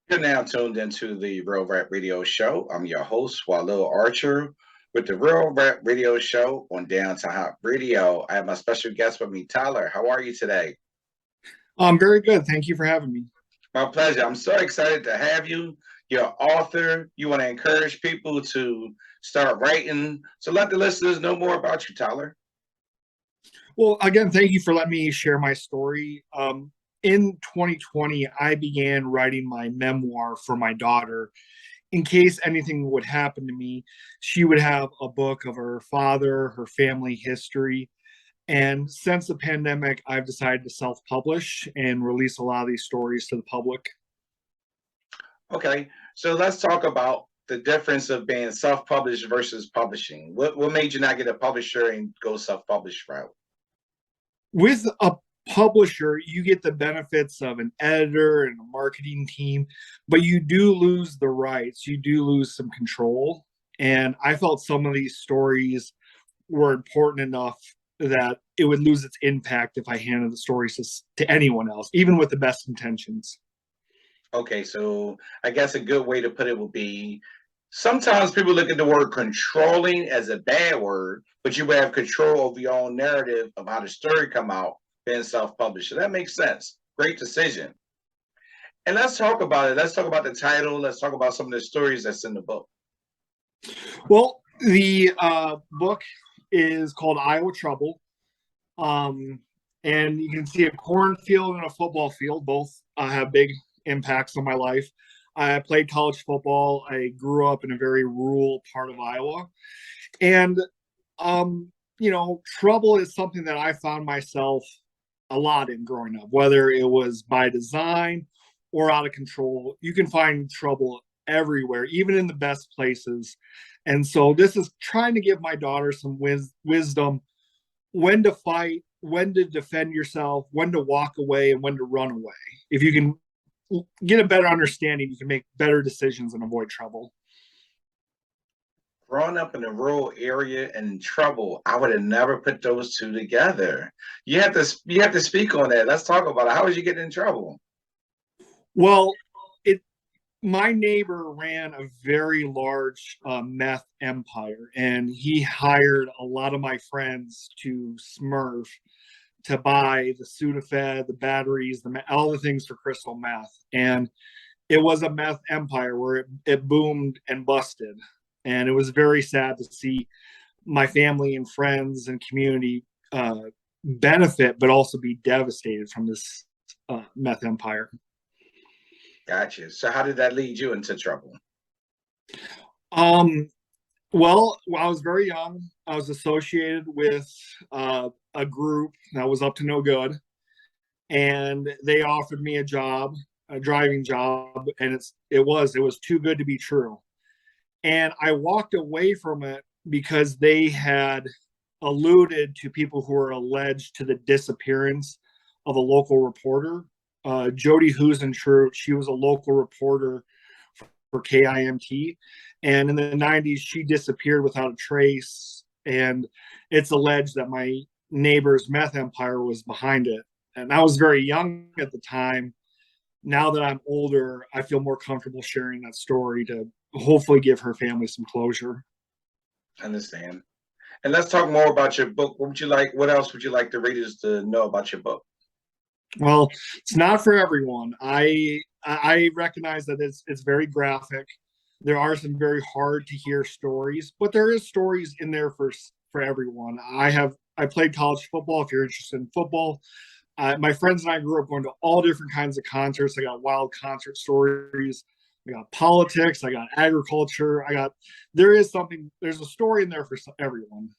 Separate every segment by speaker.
Speaker 1: You're now tuned into the Real Rap Radio Show. I'm your host, Walil Archer, with the Real Rap Radio Show on Down to Hot Radio. I have my special guest with me, Tyler. How are you today?
Speaker 2: I'm very good. Thank you for having me.
Speaker 1: My pleasure. I'm so excited to have you. You're an author. You want to encourage people to start writing. So let the listeners know more about you, Tyler.
Speaker 2: Well, again, thank you for letting me share my story. In 2020, I began writing my memoir for my daughter. In case anything would happen to me, she would have a book of her father, her family history. And since the pandemic, I've decided to self publish and release a lot of these stories to the public.
Speaker 1: Okay, so let's talk about the difference of being self-published versus publishing. What made you not get a publisher and go self-published route?
Speaker 2: With a publisher, you get the benefits of an editor and a marketing team, but you do lose the rights. You do lose some control. And I felt some of these stories were important enough that it would lose its impact if I handed the stories to anyone else, even with the best intentions.
Speaker 1: Okay, so I guess a good way to put it would be sometimes people look at the word controlling as a bad word, but you would have control over your own narrative of how the story come out being self-published. So that makes sense. Great decision. And let's talk about it. Let's talk about the title. Let's talk about some of the stories that's in the book.
Speaker 2: Well, the book is called Iowa Trouble. Um, and you can see a cornfield and a football field. Both have big impacts on my life. I played college football. I grew up in a very rural part of Iowa. And, trouble is something that I found myself a lot in growing up, whether it was by design or out of control. You can find trouble everywhere, even in the best places. And so this is trying to give my daughter some wisdom when to fight, when to defend yourself, when to walk away, and when to run away. If you can get a better understanding, you can make better decisions and avoid trouble.
Speaker 1: Growing up in a rural area and in trouble, I would have never put those two together. You have to speak on that. Let's talk about it. How did you get in trouble?
Speaker 2: Well, it my neighbor ran a very large meth empire, and he hired a lot of my friends to Smurf to buy the Sudafed, the batteries, all the things for crystal meth. And it was a meth empire where it boomed and busted. And it was very sad to see my family and friends and community benefit, but also be devastated from this meth empire.
Speaker 1: Gotcha. So how did that lead you into trouble?
Speaker 2: Um, well, when I was very young, I was associated with a group that was up to no good, and they offered me a job, a driving job, and it was too good to be true. And I walked away from it because they had alluded to people who were alleged to the disappearance of a local reporter. Jody Husentrue, she was a local reporter for KIMT. And in the 90s, she disappeared without a trace. And it's alleged that my neighbor's meth empire was behind it. And I was very young at the time. Now that I'm older, I feel more comfortable sharing that story to hopefully give her family some closure.
Speaker 1: Understand. And let's talk more about your book. What else would you like the readers to know about your book?
Speaker 2: Well, it's not for everyone. I recognize that it's very graphic. There are some very hard to hear stories, but there is stories in there for everyone. I played college football. If you're interested in football, my friends and I grew up going to all different kinds of concerts. I got wild concert stories. I got politics. I got agriculture. There's a story in there for everyone.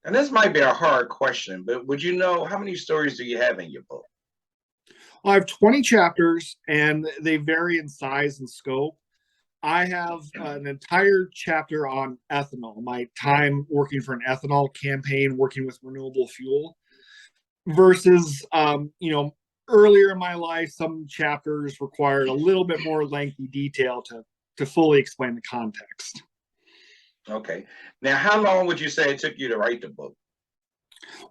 Speaker 1: And this might be a hard question, but would you know how many stories do you have in your book?
Speaker 2: I have 20 chapters and they vary in size and scope. I have an entire chapter on ethanol, my time working for an ethanol campaign, working with renewable fuel, versus, earlier in my life, some chapters required a little bit more lengthy detail to fully explain the context.
Speaker 1: Okay. Now, how long would you say it took you to write the book?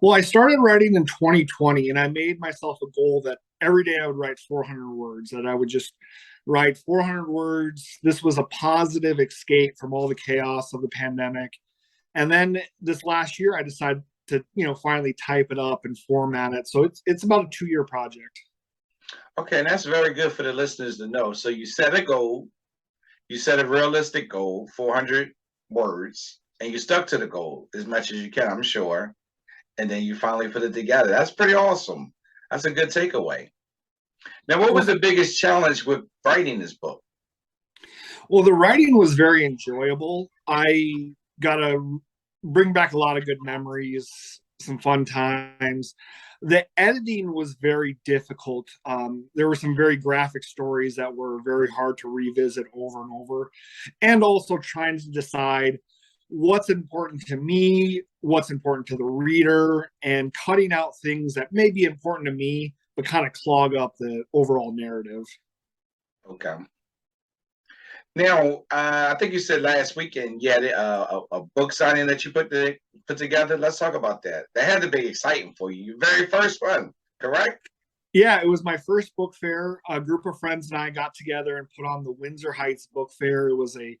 Speaker 2: Well, I started writing in 2020, and I made myself a goal that every day I would write 400 words, that I would just write 400 words. This was a positive escape from all the chaos of the pandemic. And then this last year, I decided to, finally type it up and format it. So it's about a 2-year project.
Speaker 1: Okay, and that's very good for the listeners to know. So you set a goal, you set a realistic goal, 400 words, and you stuck to the goal as much as you can, I'm sure. And then you finally put it together. That's pretty awesome. That's a good takeaway. Now, what was
Speaker 2: Well,
Speaker 1: the biggest challenge with writing this book?
Speaker 2: well, the writing was very enjoyable. I got to bring back a lot of good memories, some fun times. The editing was very difficult. There were some very graphic stories that were very hard to revisit over and over, and also trying to decide what's important to me, what's important to the reader, and cutting out things that may be important to me but kind of clog up the overall narrative.
Speaker 1: Okay. Now, I think you said last weekend you had a book signing that you put together. Let's talk about that. That had to be exciting for you. Your very first one, correct?
Speaker 2: Yeah, it was my first book fair. A group of friends and I got together and put on the Windsor Heights Book Fair. It was a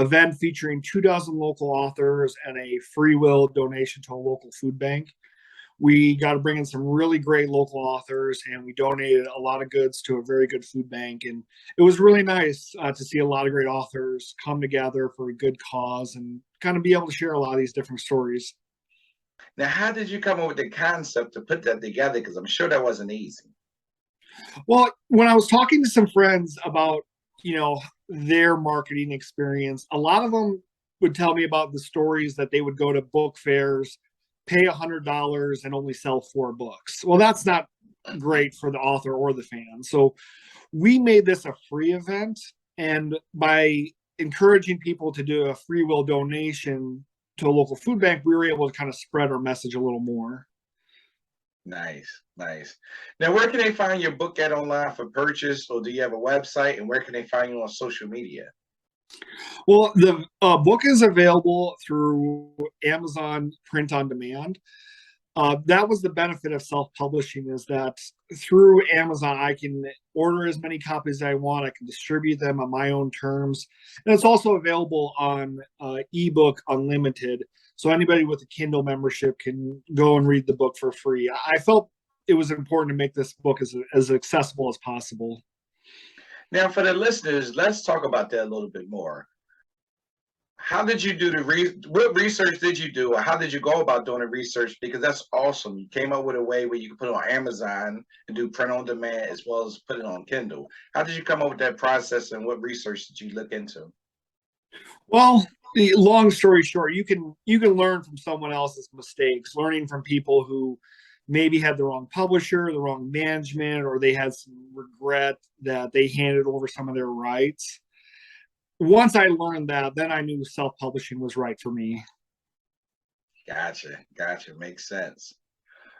Speaker 2: event featuring 24 local authors and a free will donation to a local food bank. We got to bring in some really great local authors, and we donated a lot of goods to a very good food bank. And it was really nice to see a lot of great authors come together for a good cause and kind of be able to share a lot of these different stories.
Speaker 1: Now, how did you come up with the concept to put that together? Because I'm sure that wasn't easy.
Speaker 2: Well, when I was talking to some friends about, their marketing experience, a lot of them would tell me about the stories that they would go to book fairs, pay $100 and only sell 4 books. Well, that's not great for the author or the fan. So we made this a free event, and by encouraging people to do a free will donation to a local food bank, we were able to kind of spread our message a little more.
Speaker 1: Nice, nice. Now, where can they find your book at online for purchase, or do you have a website? And where can they find you on social media?
Speaker 2: Well, the book is available through Amazon Print on Demand. That was the benefit of self-publishing, is that through Amazon, I can order as many copies as I want. I can distribute them on my own terms. And it's also available on ebook unlimited. So anybody with a Kindle membership can go and read the book for free. I felt it was important to make this book as accessible as possible.
Speaker 1: Now, for the listeners, let's talk about that a little bit more. How did you do what research did you do, or how did you go about doing the research? Because that's awesome. You came up with a way where you can put it on Amazon and do print on demand as well as put it on Kindle. How did you come up with that process, and what research did you look into?
Speaker 2: Well, the long story short, you can learn from someone else's mistakes, learning from people who maybe had the wrong publisher, the wrong management, or they had some regret that they handed over some of their rights. Once I learned that, then I knew self-publishing was right for me.
Speaker 1: Gotcha, gotcha. Makes sense.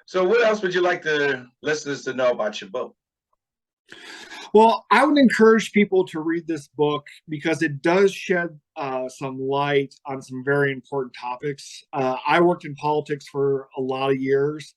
Speaker 1: So, what else would you like the listeners to know about your book?
Speaker 2: Well, I would encourage people to read this book because it does shed some light on some very important topics. I worked in politics for a lot of years.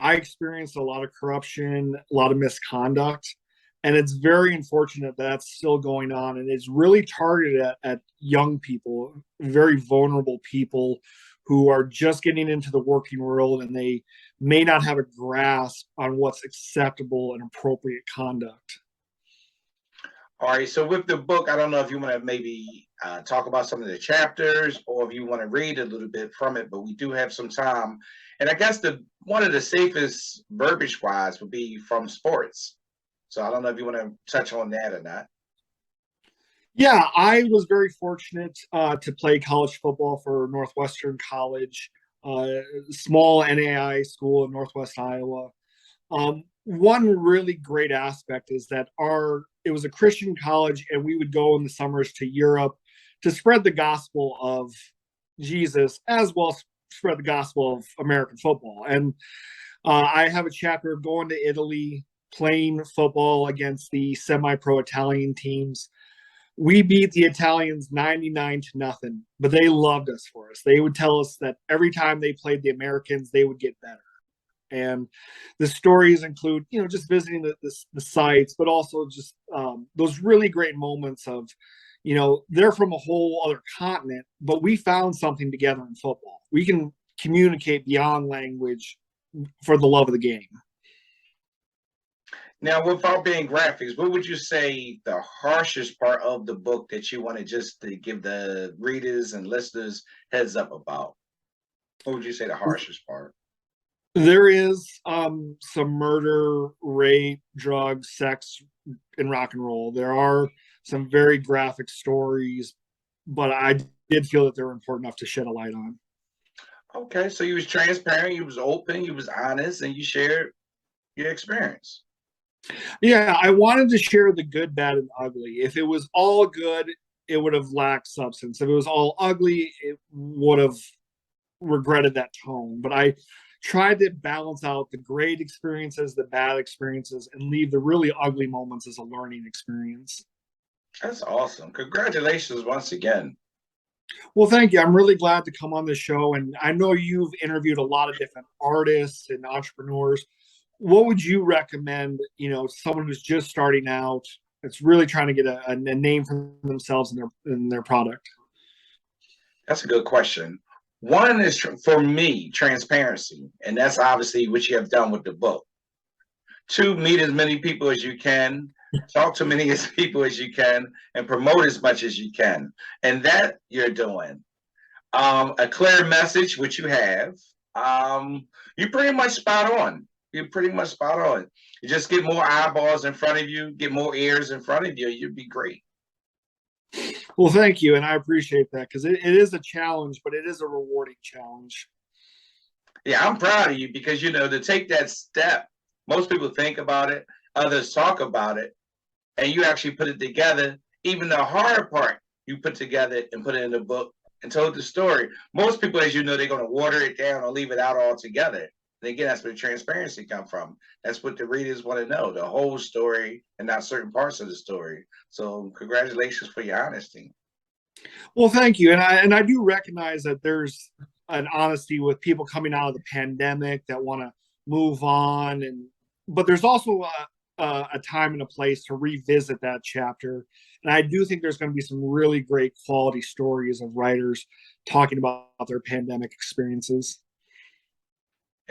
Speaker 2: I experienced a lot of corruption, a lot of misconduct, and it's very unfortunate that that's still going on. And it's really targeted at young people, very vulnerable people who are just getting into the working world, and they may not have a grasp on what's acceptable and appropriate conduct.
Speaker 1: All right. So, with the book, I don't know if you want to maybe talk about some of the chapters, or if you want to read a little bit from it, but we do have some time. And I guess the one of the safest verbiage wise would be from sports. So, I don't know if you want to touch on that or not.
Speaker 2: Yeah, I was very fortunate to play college football for Northwestern College, small NAI school in Northwest Iowa. One really great aspect is that it was a Christian college, and we would go in the summers to Europe to spread the gospel of Jesus, as well as spread the gospel of American football. And I have a chapter of going to Italy, playing football against the semi-pro Italian teams. We beat the Italians 99-0, but they loved us for us. They would tell us that every time they played the Americans, they would get better. And the stories include, just visiting the sites, but also just those really great moments of, they're from a whole other continent, but we found something together in football. We can communicate beyond language for the love of the game.
Speaker 1: Now, without being graphics, what would you say the harshest part of the book that you want to just to give the readers and listeners heads up about? What would you say the harshest part?
Speaker 2: There is some murder, rape, drugs, sex, and rock and roll. There are some very graphic stories, but I did feel that they were important enough to shed a light on.
Speaker 1: Okay, so you was transparent, you was open, you was honest, and you shared your experience.
Speaker 2: Yeah, I wanted to share the good, bad, and ugly. If it was all good, it would have lacked substance. If it was all ugly, it would have regretted that tone. But I tried to balance out the great experiences, the bad experiences, and leave the really ugly moments as a learning experience.
Speaker 1: That's awesome. Congratulations once again.
Speaker 2: Well, thank you. I'm really glad to come on the show. And I know you've interviewed a lot of different artists and entrepreneurs. What would you recommend, someone who's just starting out, that's really trying to get a name for themselves and their product?
Speaker 1: That's a good question. One is for me, transparency, and that's obviously what you have done with the book. Two, meet as many people as you can, talk to many as people as you can, and promote as much as you can. And that you're doing. A clear message, which you have. You're pretty much spot on. You're pretty much spot on. You just get more eyeballs in front of you, get more ears in front of you, you'd be great.
Speaker 2: Well, thank you. And I appreciate that because it is a challenge, but it is a rewarding challenge.
Speaker 1: Yeah, I'm proud of you because, to take that step, most people think about it, others talk about it, and you actually put it together. Even the hard part, you put together and put it in the book and told the story. Most people, as you know, they're going to water it down or leave it out altogether. And again, that's where the transparency comes from. That's what the readers want to know, the whole story and not certain parts of the story. So congratulations for your honesty.
Speaker 2: Well, thank you. And I do recognize that there's an honesty with people coming out of the pandemic that want to move on. But there's also a time and a place to revisit that chapter. And I do think there's going to be some really great quality stories of writers talking about their pandemic experiences.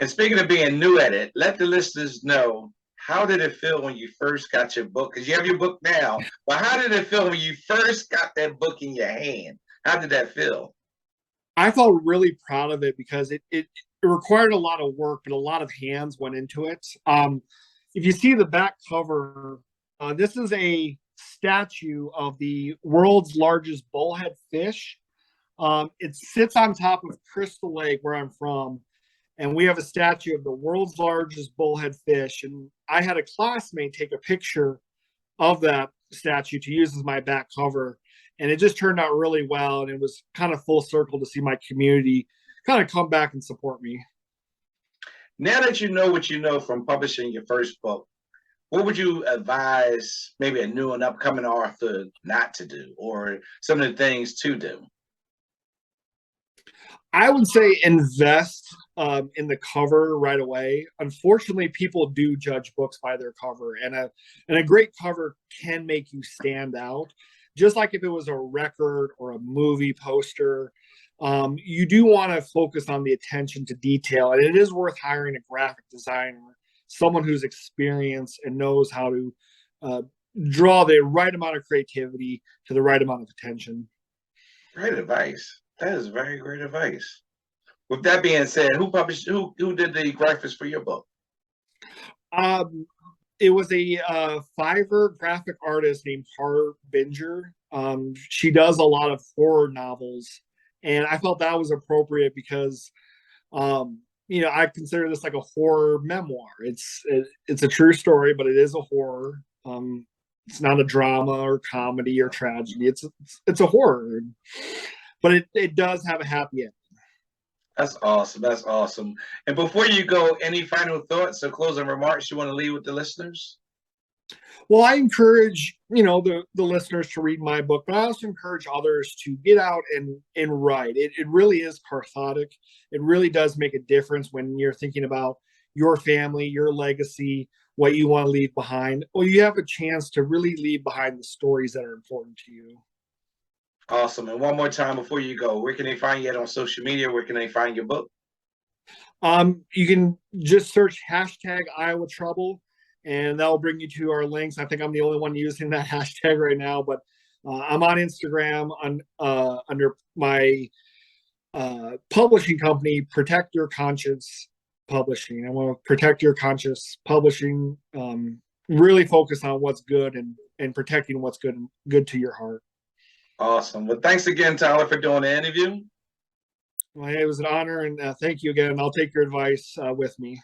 Speaker 1: And speaking of being new at it, let the listeners know, how did it feel when you first got your book? Because you have your book now, but how did it feel when you first got that book in your hand? How did that feel?
Speaker 2: I felt really proud of it because it required a lot of work, but a lot of hands went into it. If you see the back cover, this is a statue of the world's largest bullhead fish. It sits on top of Crystal Lake, where I'm from, and we have a statue of the world's largest bullhead fish. And I had a classmate take a picture of that statue to use as my back cover. And it just turned out really well. And it was kind of full circle to see my community kind of come back and support me.
Speaker 1: Now that you know what you know from publishing your first book, what would you advise maybe a new and upcoming author not to do, or some of the things to do?
Speaker 2: I would say invest in the cover right away. Unfortunately, people do judge books by their cover, and a great cover can make you stand out. Just like if it was a record or a movie poster, you do want to focus on the attention to detail, and it is worth hiring a graphic designer, someone who's experienced and knows how to draw the right amount of creativity to the right amount of attention.
Speaker 1: Great advice. That is very great advice. With that being said, who did the graphics for your book?
Speaker 2: It was a Fiverr graphic artist named Hott. She does a lot of horror novels, and I felt that was appropriate because I consider this like a horror memoir. It's a true story, but it is a horror. It's not a drama or comedy or tragedy. It's a horror, but it does have a happy ending.
Speaker 1: That's awesome. That's awesome. And before you go, any final thoughts or closing remarks you want to leave with the listeners?
Speaker 2: Well, I encourage, the listeners to read my book, but I also encourage others to get out and write. It really is cathartic. It really does make a difference when you're thinking about your family, your legacy, what you want to leave behind. Well, you have a chance to really leave behind the stories that are important to you.
Speaker 1: Awesome. And one more time before you go, where can they find you at on social media? Where can they find your book?
Speaker 2: You can just search hashtag Iowa Trouble, and that'll bring you to our links. I think I'm the only one using that hashtag right now, but I'm on Instagram under my publishing company, Protect Your Conscience Publishing. I want to protect your conscience publishing. Really focus on what's good and protecting what's good to your heart.
Speaker 1: Awesome. Well, thanks again, Tyler, for doing the interview.
Speaker 2: Well, hey, it was an honor, and thank you again. I'll take your advice with me.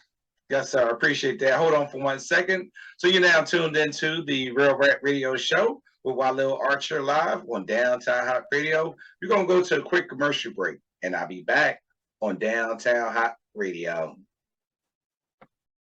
Speaker 1: Yes, sir. I appreciate that. Hold on for 1 second. So you're now tuned into the Real Rap Radio Show with Walil Archer live on Downtown Hot Radio. We're going to go to a quick commercial break, and I'll be back on Downtown Hot Radio.